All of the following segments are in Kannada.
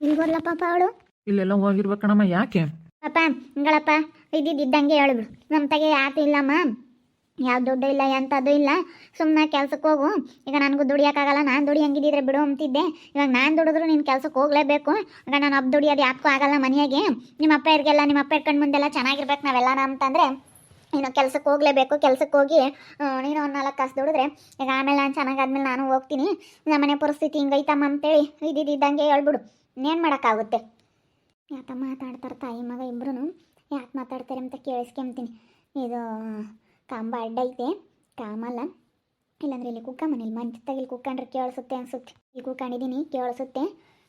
ಇಲ್ಗೋರ್ಲ ಪಾಪ ಅವಳು. ಇಲ್ಲೆಲ್ಲ ಹೋಗಿರ್ಬೇಕಣಮ್ಮ. ಯಾಕೆ? ಪಾಪ ಹಿಂಗಳಪ್ಪ ಇದ್ದಿದ್ದಂಗೆ ಹೇಳುದು. ನಮ್ಮ ತಗೆ ಯಾತು ಇಲ್ಲಮ್ಮ, ಯಾವ ದುಡ್ಡು ಇಲ್ಲ ಎಂಥದ್ದು ಇಲ್ಲ, ಸುಮ್ಮನೆ ಕೆಲ್ಸಕ್ಕೆ ಹೋಗು. ಈಗ ನನಗೂ ದುಡಿಯೋಕ್ಕಾಗಲ್ಲ, ನಾನು ದುಡಿಯಂಗಿದ್ದಿದ್ರೆ ಬಿಡು ಅಂತಿದ್ದೆ. ಇವಾಗ ನಾನು ದುಡಿದ್ರು ನೀನು ಕೆಲ್ಸಕ್ಕೆ ಹೋಗಲೇಬೇಕು. ಈಗ ನಾನು ಹಬ್ಬ ದುಡಿಯೋದು ಯಾಕೂ ಆಗಲ್ಲ ಮನೆಯಾಗೆ. ನಿಮ್ಮ ಅಪ್ಪ ಇರ್ಗೆಲ್ಲ ನಿಮ್ಮ ಅಪ್ಪ ಕಣ್ಣು ಮುಂದೆಲ್ಲ ಚೆನ್ನಾಗಿರ್ಬೇಕು ನಾವೆಲ್ಲ ಅಂತಂದರೆ ನೀನು ಕೆಲ್ಸಕ್ಕೆ ಹೋಗಲೇಬೇಕು. ಕೆಲ್ಸಕ್ಕೆ ಹೋಗಿ ನೀನು ಒಂದು 4 ಕಾಸು ದುಡಿದ್ರೆ ಈಗ ಆಮೇಲೆ ನಾನು ಚೆನ್ನಾಗಾದ್ಮೇಲೆ ನಾನು ಹೋಗ್ತೀನಿ. ನಮ್ಮನೆ ಪರಿಸ್ಥಿತಿ ಹಿಂಗೈತಮ್ಮ ಅಂತೇಳಿ ಇದ್ದಿದ್ದಂಗೆ ಹೇಳ್ಬಿಡು. ಇನ್ನೇನು ಮಾಡೋಕ್ಕಾಗುತ್ತೆ? ಯಾತ ಮಾತಾಡ್ತಾರೆ ತಾಯಿ ಮಗ ಇಬ್ಬರೂ. ಯಾಕೆ ಮಾತಾಡ್ತಾರೆ ಅಂತ ಕೇಳಿಸ್ಕೊಂತೀನಿ. ಇದು ಕಾಂಬ ಅಡ್ಡ ಐತೆ, ಕಾಮಲ್ಲ. ಇಲ್ಲಾಂದ್ರೆ ಇಲ್ಲಿ ಕುಕ್ಕ ಮನೇಲಿ ಮಂಚತ್ತಾಗ ಇಲ್ಲಿ ಕುಕ್ಕಂಡ್ರೆ ಕೇಳಿಸುತ್ತೆ ಅನಿಸುತ್ತೆ. ಇಲ್ಲಿ ಕುಕ್ಕೊಂಡಿದ್ದೀನಿ ಕೇಳಿಸುತ್ತೆ,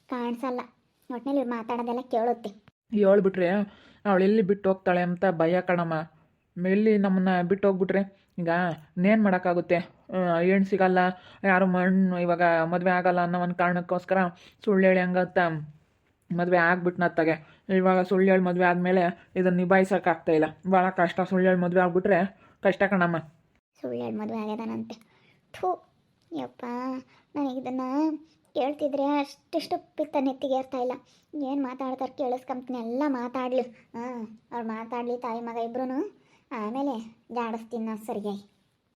ಕಾಣಿಸಲ್ಲ. ಒಟ್ಟಿನಲ್ಲಿ ಇವ್ರು ಮಾತಾಡೋದೆಲ್ಲ ಕೇಳುತ್ತೆ. ಹೇಳ್ಬಿಟ್ರೆ ಅವಳು ಎಲ್ಲಿ ಬಿಟ್ಟು ಹೋಗ್ತಾಳೆ ಅಂತ ಭಯ ಕಣಮ್ಮ. ಎಲ್ಲಿ ನಮ್ಮನ್ನ ಬಿಟ್ಟು ಹೋಗ್ಬಿಟ್ರೆ ಈಗ ಇನ್ನೇನು ಮಾಡೋಕ್ಕಾಗುತ್ತೆ? ಹೆಣ್ಣು ಸಿಗಲ್ಲ, ಯಾರು ಮಣ್ಣು ಇವಾಗ ಮದುವೆ ಆಗಲ್ಲ ಅನ್ನೋ ಒಂದು ಕಾರಣಕ್ಕೋಸ್ಕರ ಸುಳ್ಳು ಹೇಳಿ ಹಂಗತ್ತ ಮದುವೆ ಆಗ್ಬಿಟ್ನತ್ತಾಗೆ. ಇವಾಗ ಸುಳ್ಳು ಹೇಳಿ ಮದುವೆ ಆದಮೇಲೆ ಇದನ್ನು ನಿಭಾಯಿಸೋಕ್ಕಾಗ್ತಾಯಿಲ್ಲ. ಭಾಳ ಕಷ್ಟ. ಸುಳ್ಳು ಹೇಳಿ ಮದುವೆ ಆಗ್ಬಿಟ್ರೆ ಕಷ್ಟ ಕಣಮ್ಮ. ಸುಳ್ಳು ಹೇಳಿ ಮದುವೆ ಆಗ್ಯದಾನಂತೆ. ಥೂ ಯಪ್ಪ, ನನಗೆ ಇದನ್ನು ಕೇಳ್ತಿದ್ರೆ ಅಷ್ಟಿಷ್ಟು ಪಿತ್ತ ನೆತ್ತಿಗೆ ಇರ್ತಾ ಇಲ್ಲ. ಏನು ಮಾತಾಡ್ತಾರೆ ಕೇಳಿಸ್ಕೊಂತೀನಿ, ಎಲ್ಲ ಮಾತಾಡಲಿ. ಅವ್ರು ಮಾತಾಡಲಿ ತಾಯಿ ಮಗ ಇಬ್ರು, ಆಮೇಲೆ ಜಾಡಿಸ್ತೀನಿ ನಾನು ಸರಿಯಾಗಿ.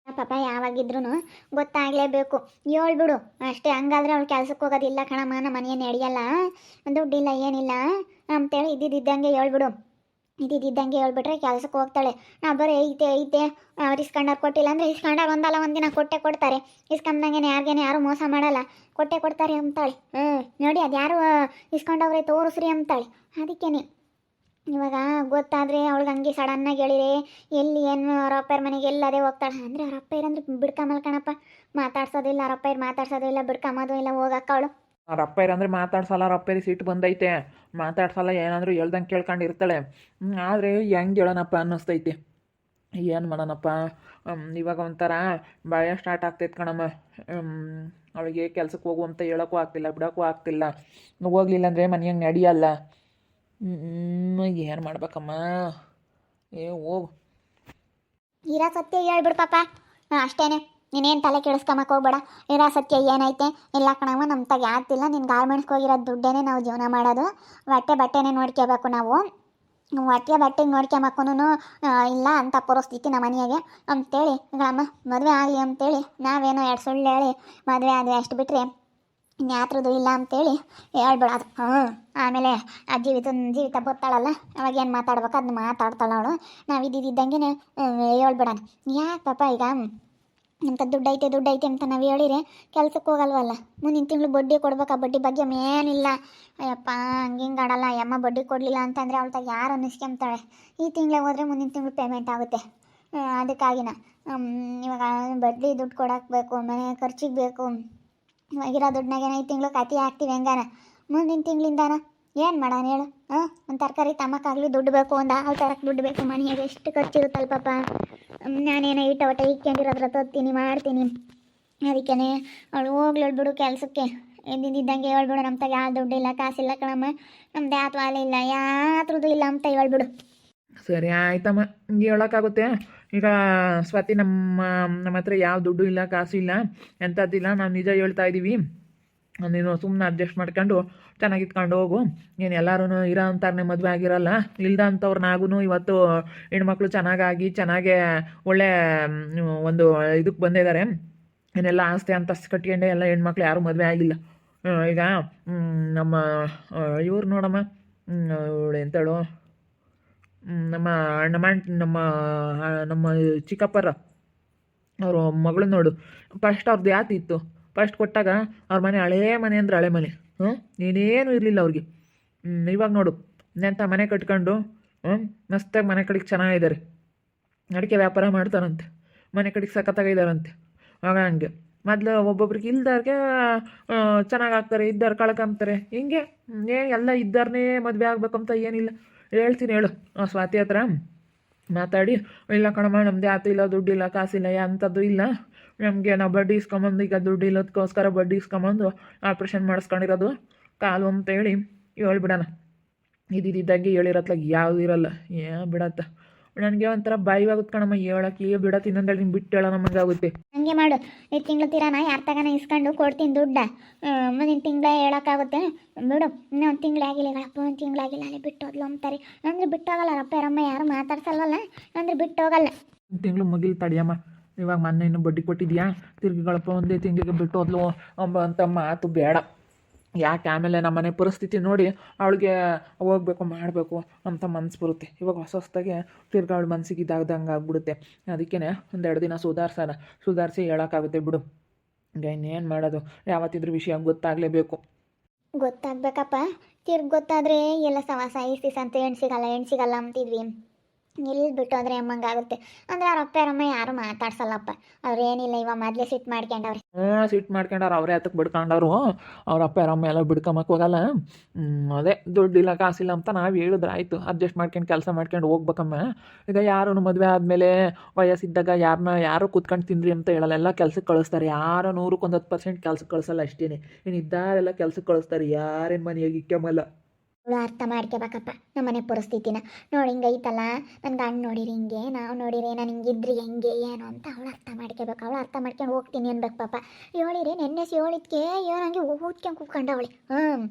ಪಾಪ ಯಾವಾಗಿದ್ರೂ ಗೊತ್ತಾಗಲೇಬೇಕು. ಹೇಳ್ಬಿಡು ಅಷ್ಟೇ. ಹಂಗಾದ್ರೆ ಅವ್ಳು ಕೆಲ್ಸಕ್ಕೆ ಹೋಗೋದಿಲ್ಲ ಕಣಮ್ಮ, ನಮ್ಮ ಮನೆಯನ್ನು ನಡೆಯಲ್ಲ, ದುಡ್ಡಿಲ್ಲ ಏನಿಲ್ಲ ಅಂತೇಳಿ ಇದ್ದಿದ್ದಂಗೆ ಹೇಳ್ಬಿಡು. ಇದ್ದಿದ್ದಂಗೆ ಹೇಳ್ಬಿಟ್ರೆ ಕೆಲ್ಸಕ್ಕೆ ಹೋಗ್ತಾಳೆ. ನಾವು ಬರೀ ಐತೆ ಅವ್ರು ಇಸ್ಕೊಂಡವ್ರು ಕೊಟ್ಟಿಲ್ಲ ಅಂದರೆ ಇಸ್ಕೊಂಡಾಗ ಒಂದಲ್ಲ ಒಂದಿನ ಕೊಟ್ಟೆ ಕೊಡ್ತಾರೆ. ಇಸ್ಕೊಂಡಂಗೆ ಯಾರು ಮೋಸ ಮಾಡಲ್ಲ, ಕೊಟ್ಟೆ ಕೊಡ್ತಾರೆ ಅಂತಾಳೆ. ನೋಡಿ ಅದು ಯಾರು ಇಸ್ಕೊಂಡವ್ರೆ ತೋರಿಸ್ರಿ ಅಂತಾಳೆ. ಅದಕ್ಕೇನೆ ಇವಾಗ ಗೊತ್ತಾದರೆ ಅವಳಿಗೆ ಹಂಗೆ ಸಡನ್ನಾಗಿ ಹೇಳಿರೆ ಎಲ್ಲಿ ಏನು ಅವ್ರ ಅಪ್ಪರ ಮನೆಗೆ ಎಲ್ಲದೇ ಹೋಗ್ತಾಳೆ. ಅಂದರೆ ಅವ್ರ ಅಪ್ಪ ಇರಂದ್ರೆ ಬಿಡ್ಕೊಂಬಲ್ ಕಣಪ್ಪ, ಮಾತಾಡ್ಸೋದಿಲ್ಲ. ಅವ್ರ ಅಪ್ಪ ಮಾತಾಡ್ಸೋದಿಲ್ಲ, ಬಿಡ್ಕೊಂಬೋದು ಇಲ್ಲ, ಹೋಗಕ್ಕ ಅವಳು. ಅವ್ರ ಅಪ್ಪ ಇರಂದ್ರೆ ಮಾತಾಡ್ಸಲ್ಲ. ಅವ್ರ ಅಪ್ಪರಿ ಸಿಟ್ಟು ಬಂದೈತೆ, ಮಾತಾಡ್ಸಲ್ಲ. ಏನಾದರೂ ಹೇಳ್ದಂಗೆ ಕೇಳ್ಕೊಂಡಿರ್ತಾಳೆ. ಆದರೆ ಹೆಂಗೆ ಹೇಳೋಣಪ್ಪ ಅನ್ನಿಸ್ತೈತಿ. ಏನು ಮಾಡೋಣಪ್ಪ? ಇವಾಗ ಒಂಥರ ಭಯ ಸ್ಟಾರ್ಟ್ ಆಗ್ತೈತೆ ಕಣಮ್ಮ. ಅವಳಿಗೆ ಕೆಲ್ಸಕ್ಕೆ ಹೋಗು ಅಂತ ಹೇಳೋಕ್ಕೂ ಆಗ್ತಿಲ್ಲ, ಬಿಡೋಕ್ಕೂ ಆಗ್ತಿಲ್ಲ. ಹೋಗ್ಲಿಲ್ಲ ಅಂದರೆ ಮನೆಯಂಗೆ ನಡೆಯಲ್ಲ. ಏನು ಮಾಡ್ಬೇಕಮ್ಮ? ಹೋಗು. ಇರೋ ಸತ್ಯ ಹೇಳ್ಬಿಡು ಪಾಪ, ಅಷ್ಟೇನೆ. ನೀನೇನು ತಲೆ ಕೆಡಿಸ್ಕೊಂಬಕ್ಕೆ ಹೋಗ್ಬೇಡ. ಇರೋ ಸತ್ಯ ಏನೈತೆ ಇಲ್ಲ ಕಣವ, ನಮ್ಮ ತಗ ಆಗ್ತಿಲ್ಲ. ನಿನ್ನ ಗಾರ್ಮೆಂಟ್ಸ್ಗೆ ಹೋಗಿರೋ ದುಡ್ಡೇನೆ ನಾವು ಜೀವನ ಮಾಡೋದು. ಬಟ್ಟೆನೇ ನೋಡ್ಕೋಬೇಕು ನಾವು. ಬಟ್ಟೆಗೆ ನೋಡ್ಕೊಂಬಕ್ಕೂ ಇಲ್ಲ ಅಂತ ಪರಿಸ್ಥಿತಿ ನಮ್ಮ ಮನೆಯಾಗೆ ಅಂತೇಳಿ ಅಮ್ಮ ಮದುವೆ ಆಗಲಿ ಅಂತೇಳಿ ನಾವೇನೋ 2 ಸುಳ್ಳು ಹೇಳಿ ಮದುವೆ ಆದ್ವಿ. ಅಷ್ಟು ಬಿಟ್ಟರೆ ಇನ್ಯಾತ್ರದ್ದು ಇಲ್ಲ ಅಂತೇಳಿ ಹೇಳ್ಬಿಡೋದು. ಆಮೇಲೆ ಆ ಜೀವಿತ ಗೊತ್ತಾಳಲ್ಲ, ಅವಾಗ ಏನು ಮಾತಾಡ್ಬೇಕು ಅದನ್ನ ಮಾತಾಡ್ತಾಳ ಅವಳು. ನಾವು ಇದ್ದಿದ್ದಂಗೆ ಹೇಳ್ಬಿಡೋಣ. ಯಾಕೆ ಪಾಪ ಈಗ ಅಂತ ದುಡ್ಡು ಐತೆ ಅಂತ ನಾವು ಹೇಳಿದ್ರೆ ಕೆಲ್ಸಕ್ಕೆ ಹೋಗಲ್ವಲ್ಲ. ಮುಂದಿನ ತಿಂಗಳು ಬಡ್ಡಿ ಕೊಡ್ಬೇಕು. ಆ ಬಡ್ಡಿ ಬಗ್ಗೆ ಮೇನಿಲ್ಲ. ಅಯ್ಯಪ್ಪ ಹಂಗೆ ಆಡಲ್ಲ. ಅಮ್ಮ ಬಡ್ಡಿ ಕೊಡಲಿಲ್ಲ ಅಂತಂದರೆ ಅವಳ ತಾಗ ಯಾರು ಅನ್ನಿಸ್ಕೊಂತಾಳೆ. ಈ ತಿಂಗಳೇ ಹೋದರೆ ಮುಂದಿನ ತಿಂಗಳು ಪೇಮೆಂಟ್ ಆಗುತ್ತೆ. ಅದಕ್ಕಾಗಿನ ಇವಾಗ ಬಡ್ಡಿ ದುಡ್ಡು ಕೊಡಕ್ಕೆ ಬೇಕು, ಮನೆ ಖರ್ಚಿಗೆ ಬೇಕು. ಇವಾಗಿರೋ ದುಡ್ಡನಾಗ ಈ ತಿಂಗಳು ಕತಿ ಹಾಕ್ತೀವಿ ಹೆಂಗಾನ, ಮುಂದಿನ ತಿಂಗಳಿಂದಾನ ಏನು ಮಾಡೋಣ ಹೇಳು? ಒಂದು ತರಕಾರಿ ತಮ್ಮಕ್ಕಾಗಲಿ ದುಡ್ಡು ಬೇಕು, ಒಂದು ಹಾಲು ತರಕ್ಕೆ ದುಡ್ಡು ಬೇಕು. ಮನೆಯಾಗೆ ಎಷ್ಟು ಖರ್ಚಿರುತ್ತಲ್ಲ ಪಾಪ. ನಾನೇನೋ ಒಟ್ಟ ಇಕ್ಕೊಂಡಿರೋದ್ರ ತತ್ತೀನಿ ಮಾಡ್ತೀನಿ. ಅದಕ್ಕೇ ಅವಳು ಹೋಗ್ಲಿ ಹೇಳ್ಬಿಡು ಕೆಲಸಕ್ಕೆ. ಇದ್ದಿದ್ದಂಗೆ ಹೇಳ್ಬಿಡು, ನಮ್ಮ ತಾಗ ಯಾವ ದುಡ್ಡಿಲ್ಲ ಕಾಸಿಲ್ಲ ಕಣಮ್ಮ, ನಮ್ದು ಯಾತು ವಾಲೆ ಇಲ್ಲ, ಯಾತ್ರದ್ದು ಇಲ್ಲ ಅಂತ ಹೇಳ್ಬಿಡು. ಸರಿ ಆಯ್ತಮ್ಮ, ಹಿಂಗೆ ಹೇಳೋಕ್ಕಾಗುತ್ತೆ? ಈಗ ಸ್ವಾತಿ ನಮ್ಮ ಹತ್ರ ಯಾವ ದುಡ್ಡು ಇಲ್ಲ, ಕಾಸು ಇಲ್ಲ, ಎಂಥದ್ದಿಲ್ಲ. ನಾವು ನಿಜ ಹೇಳ್ತಾ ಇದ್ದೀವಿ. ನೀನು ಸುಮ್ಮನೆ ಅಡ್ಜಸ್ಟ್ ಮಾಡ್ಕೊಂಡು ಚೆನ್ನಾಗಿತ್ಕೊಂಡು ಹೋಗು. ನೀನು ಎಲ್ಲರೂ ಇರೋ ಅಂತಾರನೇ ಮದುವೆ ಆಗಿರಲ್ಲ. ಇಲ್ದ ಅಂಥವ್ರನ್ನಾಗೂ ಇವತ್ತು ಹೆಣ್ಮಕ್ಳು ಚೆನ್ನಾಗೇ ಒಳ್ಳೆ ಒಂದು ಇದಕ್ಕೆ ಬಂದಿದ್ದಾರೆ. ಏನೆಲ್ಲ ಆಸ್ತಿ ಅಂತಸ್ತು ಕಟ್ಕೊಂಡೆ ಎಲ್ಲ ಹೆಣ್ಮಕ್ಳು ಯಾರೂ ಮದುವೆ ಆಗಿಲ್ಲ. ಈಗ ನಮ್ಮ ಇವ್ರು ನೋಡಮ್ಮ, ಇವಳು ಎಂತಳು, ನಮ್ಮ ನಮ್ಮ ಚಿಕ್ಕಪ್ಪರ ಅವರು ಮಗಳು ನೋಡು. ಫಸ್ಟ್ ಅವ್ರದ್ದು ಯಾತಿತ್ತು, ಫಸ್ಟ್ ಕೊಟ್ಟಾಗ ಅವ್ರ ಮನೆ ಹಳೇ ಮನೆ ಅಂದ್ರೆ ಹಳೆ ಮನೆ. ನೀನೇನು ಇರಲಿಲ್ಲ ಅವ್ರಿಗೆ. ಇವಾಗ ನೋಡು ಎಂಥ ಮನೆ ಕಟ್ಕೊಂಡು ಮಸ್ತಾಗಿ ಮನೆ ಕಡೆಗೆ ಚೆನ್ನಾಗಿದ್ದಾರೆ. ಅಡಿಕೆ ವ್ಯಾಪಾರ ಮಾಡ್ತಾರಂತೆ, ಮನೆ ಕಡೆಗೆ ಸಖತ್ತಾಗಿದ್ದಾರಂತೆ. ಆಗ ಹಂಗೆ ಮೊದಲು ಒಬ್ಬೊಬ್ರಿಗೆ ಇಲ್ದಾರ್ಗೆ ಚೆನ್ನಾಗಾಗ್ತಾರೆ, ಇದ್ದಾರು ಕಳ್ಕೊಂತಾರೆ. ಹಿಂಗೆ ಎಲ್ಲ ಇದ್ದಾರನ್ನೇ ಮದುವೆ ಆಗ್ಬೇಕಂತ ಏನಿಲ್ಲ. ಹೇಳ್ತೀನಿ ಹೇಳು ಸ್ವಾತಿ ಹತ್ರ ಮಾತಾಡಿ. ಇಲ್ಲ ಕಣಮ್ಮ ನಮ್ದು ಯಾತು ಇಲ್ಲ, ದುಡ್ಡಿಲ್ಲ, ಕಾಸಿಲ್ಲ, ಅಂಥದ್ದು ಇಲ್ಲ ನಮಗೆ. ನಾವು ಬಡ್ಡಿ ಇಸ್ಕೊಂಬಂದು ಈಗ ದುಡ್ಡು ಇಲ್ಲದಕ್ಕೋಸ್ಕರ ಬಡ್ಡಿ ಇಸ್ಕೊಂಬಂದು ಆಪ್ರೇಷನ್ ಮಾಡಿಸ್ಕೊಂಡಿರೋದು ಕಾಲು ಅಂತೇಳಿ ಹೇಳ್ಬಿಡೋಣ. ಇದ್ದಿದ್ದಂಗೆ ಹೇಳಿರತ್ಲಾಗ ಯಾವುದು ಇರಲ್ಲ. ಬಿಡತ್ತ ನನಗೆ ಒಂಥರ ಬಾಯಿವಾಗುತ್ತೆ ಕಣಮ್ಮ ಹೇಳಕ್ಕೆ ಬಿಡತ್ತೆ ಇನ್ನೊಂದು ನಿಂಗೆ ಬಿಟ್ಟು ಹೇಳೋ ನಮಗಾಗುತ್ತೆ. ಹಂಗೆ ಮಾಡು, ಈ ತಿಂಗಳು ತೀರಾನ ಯಾರ ತಗನ ಇಸ್ಕೊಂಡು ಕೊಡ್ತೀನಿ ದುಡ್ಡ. ಮುಂದಿನ ತಿಂಗಳೇ ಹೇಳೋಕ್ಕಾಗುತ್ತೆ ಬಿಡು. ಇನ್ನೂ ಒಂದು ತಿಂಗಳು ಆಗಿಲ್ಲ ಅಪ್ಪ, ಒಂದು ತಿಂಗಳಾಗಿಲ್ಲ ಅಲ್ಲೇ ಬಿಟ್ಟೋದ್ಲು ಅಂತಾರೆ. ಅಂದರೆ ಬಿಟ್ಟೋಗಲ್ಲ ಅಪ್ಪ ರಮ್ಮ, ಯಾರು ಮಾತಾಡ್ಸಲ್ವಲ್ಲ ಅಂದರೆ ಬಿಟ್ಟೋಗಲ್ಲ. ಒಂದು ತಿಂಗಳು ಮುಗಿಲ್ ತಡಿಯಮ್ಮ. ಇವಾಗ ಮೊನ್ನೆ ಇನ್ನೂ ಬಡ್ಡಿ ಕೊಟ್ಟಿದ್ಯಾ, ತಿರ್ಗಿಗಳಪ್ಪ ಒಂದೇ ತಿಂಗಳಿಗೆ ಬಿಟ್ಟು ಹೋದ್ಲು ಅಂತ ಮಾತು ಬೇಡ. ಯಾಕೆ ಆಮೇಲೆ ನಮ್ಮ ಮನೆ ಪರಿಸ್ಥಿತಿ ನೋಡಿ ಅವಳಿಗೆ ಹೋಗ್ಬೇಕು ಮಾಡಬೇಕು ಅಂತ ಮನ್ಸು ಬರುತ್ತೆ. ಇವಾಗ ಹೊಸದಾಗೆ ತಿರ್ಗಿ ಅವಳು ಮನ್ಸಿಗೆ ಇದಾಗ್ದಂಗೆ ಆಗ್ಬಿಡುತ್ತೆ. ಅದಕ್ಕೇ ಒಂದೆರಡು ದಿನ ಸುಧಾರಿಸಿ ಹೇಳೋಕ್ಕಾಗುತ್ತೆ ಬಿಡು. ಈಗ ಇನ್ನೇನು ಮಾಡೋದು, ಯಾವತ್ತಿದ್ರೂ ವಿಷಯ ಗೊತ್ತಾಗಲೇಬೇಕು. ಗೊತ್ತಾಗ್ಬೇಕಪ್ಪ, ತಿರ್ಗಿ ಗೊತ್ತಾದರೆ ಎಲ್ಲ ಸವಾಸ ಈಸ್ತೀಸ್ ಅಂತ ಹೆಣ್ಣು ಸಿಗಲ್ಲ ಅಂತಿದ್ವಿ. ಇಲ್ಲಿ ಬಿಟ್ಟೋದ್ರೆ ಅಮ್ಮಂಗಾಗುತ್ತೆ ಅಂದರೆ ಅವ್ರ ಅಪ್ಪ ಅಮ್ಮ ಯಾರು ಮಾತಾಡ್ಸಲ್ಲಪ್ಪ. ಅವ್ರೇನಿಲ್ಲ, ಇವಾಗ ಮೊದಲೇ ಸಿಟ್ಟು ಮಾಡ್ಕೊಂಡವ್ರೆ. ಸಿಟ್ಟು ಮಾಡ್ಕೊಂಡವ್ರು, ಅವರೇ ಹತ್ತಕ್ಕೆ ಬಿಡ್ಕೊಂಡವ್ರು. ಅವ್ರ ಅಪ್ಪ ಅಮ್ಮ ಎಲ್ಲ ಬಿಡ್ಕೊಂಬಕ್ಕೆ ಹೋಗಲ್ಲ. ಅದೇ ದುಡ್ಡಿಲ್ಲ ಕಾಸಿಲ್ಲ ಅಂತ ನಾವು ಹೇಳಿದ್ರೆ ಆಯಿತು, ಅಡ್ಜಸ್ಟ್ ಮಾಡ್ಕೊಂಡು ಕೆಲಸ ಮಾಡ್ಕೊಂಡು ಹೋಗ್ಬೇಕಮ್ಮ. ಈಗ ಯಾರೂ ಮದುವೆ ಆದಮೇಲೆ ವಯಸ್ಸಿದ್ದಾಗ ಯಾರು ಕೂತ್ಕೊಂಡು ತಿಂದ್ರಿ ಅಂತ ಹೇಳಲ್ಲ, ಎಲ್ಲ ಕೆಲ್ಸಕ್ಕೆ ಕಳಿಸ್ತಾರೆ. ಯಾರೋ 100% ಕೆಲ್ಸಕ್ಕೆ ಕಳಿಸಲ್ಲ ಅಷ್ಟೇ. ಇನ್ನು ಇದ್ದಾರೆಲ್ಲ ಕೆಲ್ಸಕ್ಕೆ ಕಳಿಸ್ತಾರೆ, ಯಾರೇನು ಮನೆಯಾಗಿ ಇಕ್ಕಮಲ್ಲ. ಅವಳು ಅರ್ಥ ಮಾಡ್ಕೋಬೇಕಪ್ಪ ನಮ್ಮ ಮನೆ ಪರಿಸ್ಥಿತಿನ. ನೋಡಿ ಹಿಂಗೈತಲ್ಲ, ನನ್ನ ಗಂಡು ನೋಡಿರಿ ಹಿಂಗೆ, ನಾವು ನೋಡಿರಿ ನಾನು ಹಿಂಗಿದ್ರಿ ಹೆಂಗೆ ಏನು ಅಂತ ಅವಳು ಅರ್ಥ ಮಾಡ್ಕೋಬೇಕು. ಅವಳು ಅರ್ಥ ಮಾಡ್ಕೊಂಡು ಹೋಗ್ತೀನಿ ಅನ್ಬೇಕು ಪಾಪ. ಹೇಳಿರಿ ನೆನ್ನೆ ಹೇಳಿದ್ಕೆ ಏನಂಗೆ ಊದ್ಕೊಂಡು ಕೂತ್ಕೊಂಡವಳಿ.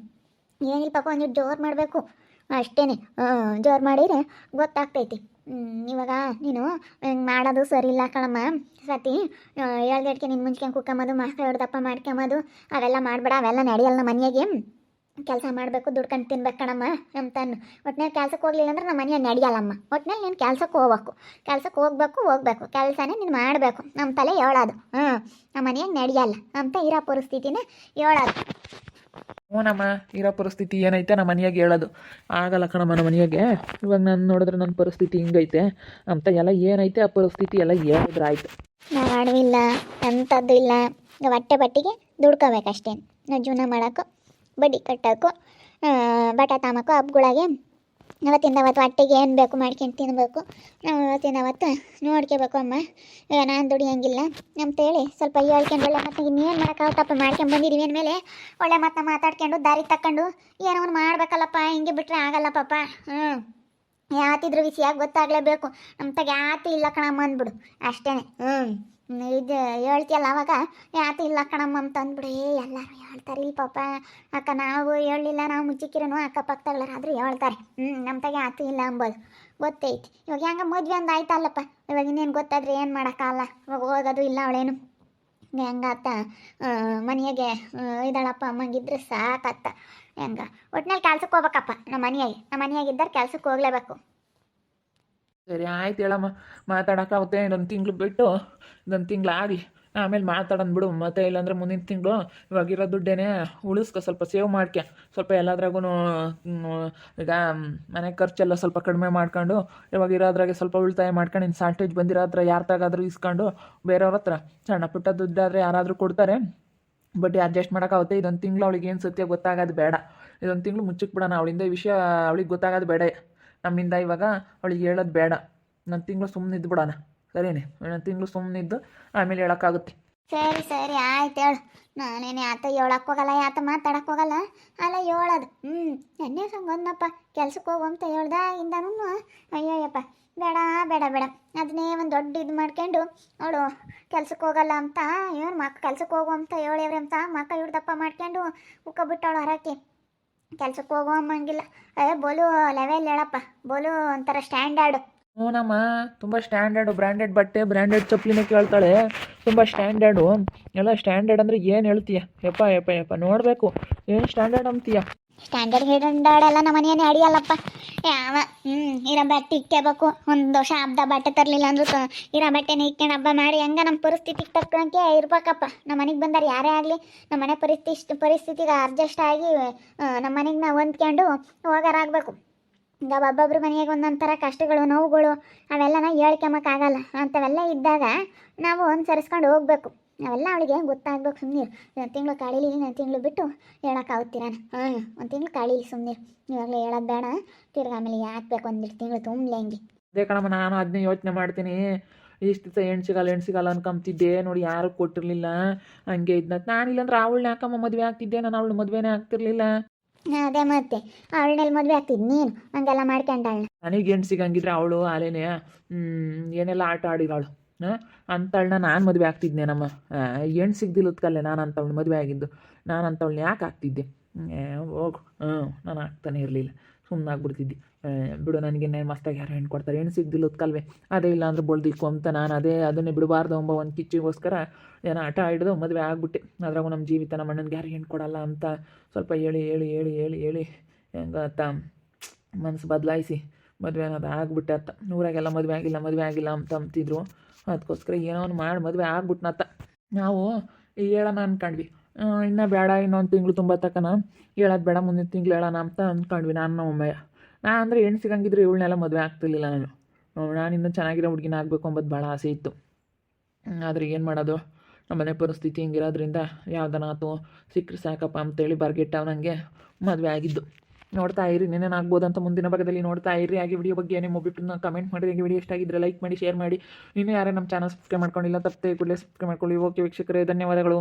ಏನಿಲ್ಲ ಪಾಪ, ಒಂದು ಜೋರು ಮಾಡಬೇಕು ಅಷ್ಟೇ. ಜೋರು ಮಾಡಿದ್ರೆ ಗೊತ್ತಾಗ್ತೈತಿ. ಇವಾಗ ನೀನು ಹಿಂಗೆ ಮಾಡೋದು ಸರಿ ಇಲ್ಲ ಕಣಮ್ಮ. ಸತಿ ಹೇಳ್ದಕ್ಕೆ ನಿನ್ನ ಮುಂಚ್ಕೊಂಡು ಕುಕ್ಕಂಬೋದು, ಮಕ್ಕಳು ಹಿಡ್ದಪ್ಪ ಮಾಡ್ಕೊಂಬೋದು ಅವೆಲ್ಲ ಮಾಡಬೇಡ, ಅವೆಲ್ಲ ನಡೆಯಲ್ಲ ನಮ್ಮ ಮನೆಯಾಗೆ. ಕೆಲಸ ಮಾಡಬೇಕು, ದುಡ್ಕೊಂಡು ತಿನ್ಬೇಕು ಕಣಮ್ಮ ಅಂತಾನು. ಒಟ್ಟಿನಲ್ಲಿ ಕೆಲ್ಸಕ್ಕೆ ಹೋಗ್ಲಿಲ್ಲ ಅಂದ್ರೆ ನಮ್ಮ ಮನೆಯಾಗ ನಡೆಯಲ್ಲಮ್ಮ. ಒಟ್ಟಿನಲ್ಲಿ ನೀನು ಕೆಲ್ಸಕ್ಕೆ ಹೋಗ್ಬೇಕು ಕೆಲಸನೇ ನೀನು ಮಾಡಬೇಕು. ನಮ್ಮ ತಲೆ ಹೇಳೋದು ನಮ್ಮ ಮನೆಯಾಗ ನಡೆಯಲ್ಲ ಅಂತ ಇರೋ ಪರಿಸ್ಥಿತಿನ ಹೇಳೋದು. ನಮ್ಮ ಇರೋ ಪರಿಸ್ಥಿತಿ ಏನೈತೆ ನಮ್ಮ ಮನೆಯಾಗೆ ಹೇಳೋದು ಆಗಲ್ಲ ಕಣಮ್ಮ. ನಮ್ಮ ಮನೆಯಾಗೆ ಇವಾಗ ನಾನು ನೋಡಿದ್ರೆ ನನ್ನ ಪರಿಸ್ಥಿತಿ ಹಿಂಗೈತೆ ಅಂತ ಎಲ್ಲ ಏನೈತೆ ಆ ಪರಿಸ್ಥಿತಿ ಎಲ್ಲ ಹೇಳಿದ್ರೆ ಆಯಿತು. ನಾನು ಇಲ್ಲ ಅಂಥದ್ದು ಇಲ್ಲ, ಹೊಟ್ಟೆ ಬಟ್ಟಿಗೆ ದುಡ್ಕೋಬೇಕಷ್ಟೇ. ನಾವು ಜೀವನ ಮಾಡೋಕ್ಕೂ ಬಡ್ಡಿ ಕಟ್ಟೋಕ್ಕೂ ಬಟ್ಟೆ ತಾಮಕ್ಕೂ ಹಬ್ಬಗಳಿಗೆ ಅವತ್ತಿಂದ ಅವತ್ತು ಹೊಟ್ಟೆಗೆ ಏನು ಬೇಕು ಮಾಡ್ಕೊಂಡು ತಿನ್ನಬೇಕು. ನಾವು ಅವತ್ತಿಂದ ಅವತ್ತು ನೋಡ್ಕೋಬೇಕು ಅಮ್ಮ. ನಾನು ದುಡಿಯೋಂಗಿಲ್ಲ ಅಂತೇಳಿ ಸ್ವಲ್ಪ ಹೇಳ್ಕೊಂಡು ಒಳ್ಳೆ ಮತ್ತೆ ಇನ್ನೇನು ಮಾಡೋಕ್ಕಾಗತ್ತಪ್ಪ, ಮಾಡ್ಕೊಂಡು ಬಂದಿದ್ದೀವಿ ಅಂದಮೇಲೆ ಒಳ್ಳೆ ಮತ್ತೆ ಮಾತಾಡ್ಕೊಂಡು ದಾರಿ ತಕ್ಕೊಂಡು ಏನೋ ಒಂದು ಮಾಡಬೇಕಲ್ಲಪ್ಪ. ಹಿಂಗೆ ಬಿಟ್ಟರೆ ಆಗಲ್ಲ ಪಾಪ. ಯಾತಿದ್ರು ವಿಷಯ ಗೊತ್ತಾಗಲೇಬೇಕು. ನಮ್ಮ ತಗ ಯಾತಿ ಇಲ್ಲ ಕಣಮ್ಮ ಅಂದ್ಬಿಡು ಅಷ್ಟೇ. ಇದು ಹೇಳ್ತಿಯಲ್ಲ ಅವಾಗ ಯಾತಿ ಇಲ್ಲ ಕಣಮ್ಮ ಅಂತ ಅಂದ್ಬಿಡು. ಎಲ್ಲರೂ ಹೇಳ್ತಾರೆ ಇಲ್ಲಿ ಪಾಪ. ಅಕ್ಕ ನಾವು ಹೇಳಲಿಲ್ಲ, ನಾವು ಮುಚ್ಚಿಕ್ಕಿರೋನು ಅಕ್ಕಪಕ್ಕದಗಳಾದ್ರೂ ಹೇಳ್ತಾರೆ ನಮ್ಮ ತಗ ಯಾತಿ ಇಲ್ಲ ಅಂಬೋದು ಗೊತ್ತೈತಿ. ಇವಾಗ ಹೆಂಗೆ ಮದುವೆ ಒಂದು ಆಯ್ತಲ್ಲಪ್ಪ, ಇವಾಗ ಇನ್ನೇನು ಗೊತ್ತಾದ್ರೆ ಏನು ಮಾಡೋಕ್ಕಾಗಲ್ಲ. ಇವಾಗ ಹೋಗೋದು ಇಲ್ಲ ಅವಳೇನು ಹೆಂಗಾತ ಮನೆಯಾಗೆ ಇದ್ದಾಳಪ್ಪ ಅಮ್ಮಂಗಿದ್ರೆ ಸಾಕತ್ತ. ಹೆಂಗೆ ಒಟ್ಟಿನಲ್ಲಿ ಕೆಲ್ಸಕ್ಕೆ ಹೋಗ್ಬೇಕಪ್ಪ. ನಮ್ಮ ಮನೆಯಾಗಿದ್ದರೆ ಕೆಲ್ಸಕ್ಕೆ ಹೋಗ್ಲೇಬೇಕು. ಸರಿ ಆಯ್ತು ಹೇಳಮ್ಮ, ಮಾತಾಡೋಕ್ಕಾಗುತ್ತೆ. ಇನ್ನೊಂದು ತಿಂಗಳು ಬಿಟ್ಟು ಇದೊಂದು ತಿಂಗಳಾಗಿ ಆಮೇಲೆ ಮಾತಾಡೋಣ ಬಿಡು. ಮತ್ತೆ ಇಲ್ಲಾಂದ್ರೆ ಮುಂದಿನ ತಿಂಗಳು ಇವಾಗಿರೋ ದುಡ್ಡೇನೆ ಉಳಿಸ್ಕೊ, ಸ್ವಲ್ಪ ಸೇವ್ ಮಾಡ್ಕೆ. ಸ್ವಲ್ಪ ಎಲ್ಲದ್ರಾಗೂ ಈಗ ಮನೆ ಖರ್ಚೆಲ್ಲ ಸ್ವಲ್ಪ ಕಡಿಮೆ ಮಾಡ್ಕೊಂಡು ಇವಾಗ ಇರೋದ್ರಾಗೆ ಸ್ವಲ್ಪ ಉಳಿತಾಯ ಮಾಡ್ಕೊಂಡು ಇನ್ನು ಶಾರ್ಟೇಜ್ ಬಂದಿರೋ ಹತ್ರ ಯಾರ ತಗಾದ್ರೂ ಇಸ್ಕೊಂಡು ಬೇರೆಯವ್ರ ಹತ್ರ ಸಣ್ಣ ಪುಟ್ಟ ದುಡ್ಡಾದರೆ ಯಾರಾದರೂ ಕೊಡ್ತಾರೆ, ಬಟ್ ಅಡ್ಜಸ್ಟ್ ಮಾಡೋಕ್ಕಾಗುತ್ತೆ. ಇದೊಂದು ತಿಂಗಳು ಅವಳಿಗೆ ಏನು ಸತ್ಯ ಗೊತ್ತಾಗೋದು ಬೇಡ. ಇದೊಂದು ತಿಂಗಳು ಮುಚ್ಚಕ್ಕೆ ಬಿಡೋಣ. ಅವಳಿಂದ ಈ ವಿಷಯ ಅವಳಿಗೆ ಗೊತ್ತಾಗೋದು ಬೇಡ ನಮ್ಮಿಂದ. ಇವಾಗ ಅವಳಿಗೆ ಹೇಳೋದು ಬೇಡ. ನನ್ನ ತಿಂಗಳು ಸುಮ್ಮನೆ ಇದ್ದು ಬಿಡೋಣ. ಸರಿನೇ, ನನ್ನ ತಿಂಗಳು ಸುಮ್ಮನೆ ಇದ್ದು ಆಮೇಲೆ ಹೇಳೋಕ್ಕಾಗುತ್ತೆ. ಸರಿ ಆಯ್ತು ಹೇಳು. ನಾನೇನು ಯಾತ ಹೇಳಕ್ಕೆ ಹೋಗಲ್ಲ, ಯಾತ ಮಾತಾಡಕ್ಕೆ ಹೋಗಲ್ಲ. ಅಲ್ಲ ಹೇಳೋದು ನೆನ್ನೆ ಸಂಗೊಂದಪ್ಪ ಕೆಲ್ಸಕ್ಕೆ ಹೋಗು ಅಂತ ಹೇಳ್ದಾಗಿಂದನೂ ಅಯ್ಯೋಯ್ಯಪ್ಪ ಬೇಡ ಅದನ್ನೇ ಒಂದು ದೊಡ್ಡ ಇದು ಮಾಡ್ಕೊಂಡು ಅವಳು ಕೆಲ್ಸಕ್ಕೆ ಹೋಗಲ್ಲ ಅಂತ ಏನು ಕೆಲ್ಸಕ್ಕೆ ಹೋಗು ಅಂತ ಹೇಳವ್ರಿ ಅಂತ ಮಕ್ಕ ಹಿಡ್ದಪ್ಪ ಮಾಡ್ಕೊಂಡು ಉಕ್ಕಬಿಟ್ಟವಳು ಹೊರಕ್ಕೆ. ಕೆಲ್ಸಕ್ಕೆ ಹೋಗೋ ಅಮ್ಮಂಗಿಲ್ಲ. ಬೋಲು ಲೆವೆಲ್ ಹೇಳಪ್ಪ, ಬೋಲು ಒಂಥರ ಸ್ಟ್ಯಾಂಡರ್ಡು. ಹ್ಞೂನಮ್ಮ, ತುಂಬ ಸ್ಟ್ಯಾಂಡರ್ಡು. ಬ್ರ್ಯಾಂಡೆಡ್ ಬಟ್ಟೆ, ಬ್ರ್ಯಾಂಡೆಡ್ ಚಪ್ಪಲಿನೇ ಕೇಳ್ತಾಳೆ. ತುಂಬ ಸ್ಟ್ಯಾಂಡರ್ಡು. ಎಲ್ಲ ಸ್ಟ್ಯಾಂಡರ್ಡ್ ಅಂದರೆ ಏನು ಹೇಳ್ತೀಯ? ಯಪ್ಪ ನೋಡಬೇಕು. ಏನು ಸ್ಟ್ಯಾಂಡರ್ಡ್ ಅಂತೀಯ? ಸ್ಟ್ಯಾಂಡರ್ಡ್ ಗಿಡಾಡೆಲ್ಲ ನಮ್ಮ ಮನೆಯೇ ಅಡಿಯಲ್ಲಪ್ಪ. ಯಾವ ಇರೋ ಬಟ್ಟೆ ಇಕ್ಕಬೇಕು. ಒಂದು ವರ್ಷ ಹಬ್ಬದ ಬಟ್ಟೆ ತರಲಿಲ್ಲ ಅಂದ್ರೂ ಇರೋ ಬಟ್ಟೆನ ಇಕ್ಕೊಂಡು ಹಬ್ಬ ಮಾಡಿ ಹೆಂಗೆ ನಮ್ಮ ಪರಿಸ್ಥಿತಿಗೆ ತಕ್ಕಂಗೆ ಇರ್ಬೇಕಪ್ಪ. ನಮ್ಮ ಮನೆಗೆ ಬಂದಾರೆ ಯಾರೇ ಆಗಲಿ ನಮ್ಮ ಮನೆ ಪರಿಸ್ಥಿತಿಗೆ ಅಡ್ಜಸ್ಟ್ ಆಗಿ ನಮ್ಮ ಮನೆಗೆ ನಾವು ಹೊಂದ್ಕೊಂಡು ಹೋಗಾರಾಗಬೇಕು. ಈಗ ಒಬ್ಬೊಬ್ರು ಮನೆಯಾಗ ಒಂದೊಂದು ಥರ ಕಷ್ಟಗಳು, ನೋವುಗಳು ಅವೆಲ್ಲನ ಹೇಳ್ಕೊಂಬಕ್ಕಾಗಲ್ಲ. ಅಂಥವೆಲ್ಲ ಇದ್ದಾಗ ನಾವು ಅನುಸರಿಸ್ಕೊಂಡು ಹೋಗ್ಬೇಕು. ಅವೆಲ್ಲ ಅವಳಿಗೆ ಗೊತ್ತಾಗ್ಬೇಕು. ಸುಮ್ಮನೆ ಒಂದು ತಿಂಗಳು ಕಾಳೀಲಿ, ಒಂದು ತಿಂಗಳು ಬಿಟ್ಟು ಹೇಳೋಕ್ಕಾಗುತ್ತೀರ? ಒಂದು ತಿಂಗಳು ಕಾಳೀಲಿ ಸುಮ್ಮನೆ. ಇವಾಗಲೇ ಹೇಳೋದು ಬೇಡ, ತಿರ್ಗಿ ಆಮೇಲೆ ಯಾಕೆ ಬೇಕು ಒಂದಿಷ್ಟು ತಿಂಗಳು ತುಂಬಲೆ ಹೆಂಗೆ. ಅದೇ ಕಣಮ್ಮ, ನಾನು ಅದನ್ನೇ ಯೋಚನೆ ಮಾಡ್ತೀನಿ. ಇಷ್ಟು ದಿವಸ ಹೆಣ್ಣು ಸಿಗಲ್ಲ ಅನ್ಕೊಂತಿದ್ದೆ. ನೋಡಿ ಯಾರು ಕೊಟ್ಟಿರಲಿಲ್ಲ, ಹಂಗೆ ಇದ್ನ. ನಾನಿಲ್ಲಾಂದ್ರೆ ಅವಳನ್ನ ಯಾಕಮ್ಮ ಮದುವೆ ಆಗ್ತಿದ್ದೆ? ನಾನು ಅವಳು ಮದುವೆನೇ ಆಗ್ತಿರ್ಲಿಲ್ಲ. ಅದೇ ಮತ್ತೆ ಅವಳನ್ನೆಲ್ಲಿ ಮದುವೆ ಆಗ್ತಿದ್ದು ನೀನು ಹಂಗೆಲ್ಲ ಮಾಡ್ಕೊಂಡಾಳನ್ನ. ನನಗೆ ಹೆಣ್ಣು ಸಿಗಂಗಿದ್ರೆ ಅವಳು ಅಲೇನೆ ಏನೆಲ್ಲ ಆಟ ಆಡಿರೋಳು ಹಾಂ ಅಂಥಳನ್ನ ನಾನು ಮದುವೆ ಆಗ್ತಿದ್ದೆ ನಮ್ಮ ಹೆಣ್ಣು ಸಿಗ್ದಿಲ್ಲದ್ಕಲ್ಲೇ ನಾನು ಅಂಥವ್ಳನ್ನ ಮದುವೆ ಆಗಿದ್ದು. ನಾನು ಅಂಥವ್ಳನ್ನ ಯಾಕೆ ಆಗ್ತಿದ್ದೆ ಹೋಗು ನಾನು ಆಗ್ತಾನೆ ಇರಲಿಲ್ಲ ಸುಮ್ಮನೆ ಆಗ್ಬಿಡ್ತಿದ್ದೆ. ಬಿಡು ನನಗೆ ಮಸ್ತಾಗಿ ಯಾರು ಹೆಣ್ಣು ಕೊಡ್ತಾರೆ ಹೆಣ್ಣು ಸಿಗ್ದಿಲ್ಲದ್ಕಲ್ವೇ ಅದೇ ಇಲ್ಲ ಅಂದ್ರೆ ಬಳ್ದಿಕ್ಕು ಅಂತ ನಾನು ಅದನ್ನೇ ಬಿಡಬಾರ್ದು ಎಂಬ ಒಂದು ಕಿಚ್ಚಿಗೋಸ್ಕರ ಏನೋ ಆಟ ಹಿಡಿದು ಮದುವೆ ಆಗ್ಬಿಟ್ಟೆ. ಅದ್ರಾಗೂ ನಮ್ಮ ಜೀವಿತ ನಮ್ಮ ಅಣ್ಣನಿಗೆ ಯಾರು ಹೆಣ್ಣು ಕೊಡಲ್ಲ ಅಂತ ಸ್ವಲ್ಪ ಹೇಳಿ ಹೇಳಿ ಹೇಳಿ ಹೇಳಿ ಹೇಳಿ ಹೆಂಗತ್ತ ಮನಸ್ಸು ಬದಲಾಯಿಸಿ ಮದುವೆ ಅನ್ನೋದು ಆಗ್ಬಿಟ್ಟೆ ಅತ್ತ. ಊರಾಗೆಲ್ಲ ಮದುವೆ ಆಗಿಲ್ಲ ಅಂತ ಅಂತಿದ್ರು. ಅದಕ್ಕೋಸ್ಕರ ಏನೋ ಒಂದು ಮಾಡಿ ಮದುವೆ ಆಗ್ಬಿಟ್ನತ್ತ. ನಾವು ಹೇಳೋಣ ಅಂದ್ಕೊಂಡ್ವಿ, ಇನ್ನೂ ಬೇಡ ಇನ್ನೊಂದು ತಿಂಗಳು ತುಂಬ ತಕ್ಕನ ಹೇಳೋದು ಬೇಡ ಮುಂದಿನ ತಿಂಗಳು ಹೇಳೋಣ ಅಂತ ಅಂದ್ಕೊಂಡ್ವಿ ನಾನು ಒಮ್ಮೆ. ನಾನು ಅಂದರೆ ಹೆಣ್ಣು ಸಿಗಂಗಿದ್ರೆ ಇವಳನ್ನೆಲ್ಲ ಮದುವೆ ಆಗ್ತಿರ್ಲಿಲ್ಲ ನಾನು ಇನ್ನೂ ಚೆನ್ನಾಗಿರೋ ಹುಡುಗಿನ ಆಗಬೇಕು ಅಂಬೋದು ಭಾಳ ಆಸೆ ಇತ್ತು. ಆದರೆ ಏನು ಮಾಡೋದು ನಮ್ಮ ಮನೆ ಪರಿಸ್ಥಿತಿ ಹಿಂಗಿರೋದ್ರಿಂದ ಯಾವ್ದನಾತು ಸಿಕ್ಕರೆ ಸಾಕಪ್ಪ ಅಂತೇಳಿ ಬರ್ಗೆಟ್ಟವ್ ನನಗೆ ಮದುವೆ ಆಗಿದ್ದು. ನೋಡ್ತಾ ಇರಿ ಏನೇನಾಗ್ಬೋದು ಅಂತ ಮುಂದಿನ ಭಾಗದಲ್ಲಿ ನೋಡ್ತಾ ಇರಿ. ಹಾಗೆ ವಿಡಿಯೋ ಬಗ್ಗೆ ನಿಮ್ಮ ಒಬ್ಬಿಟ್ಟು ಕಮೆಂಟ್ ಮಾಡಿ. ಹಾಗೆ ವಿಡಿಯೋ ಇಷ್ಟ ಆಗಿದ್ದರೆ ಲೈಕ್ ಮಾಡಿ, ಶೇರ್ ಮಾಡಿ. ಇನ್ನೂ ಯಾರೇ ನಮ್ಮ ಚಾನಲ್ ಸಬ್ಸ್ಕ್ರೈಬ್ ಮಾಡ್ಕೊಂಡಿಲ್ಲ ತಪ್ಪದೆ ಕೂಡಲೇ ಸಬ್ಸ್ಕ್ರೈಬ್ ಮಾಡ್ಕೊಳ್ಳಿ. ಓಕೆ ವೀಕ್ಷಕರೇ, ಧನ್ಯವಾದಗಳು.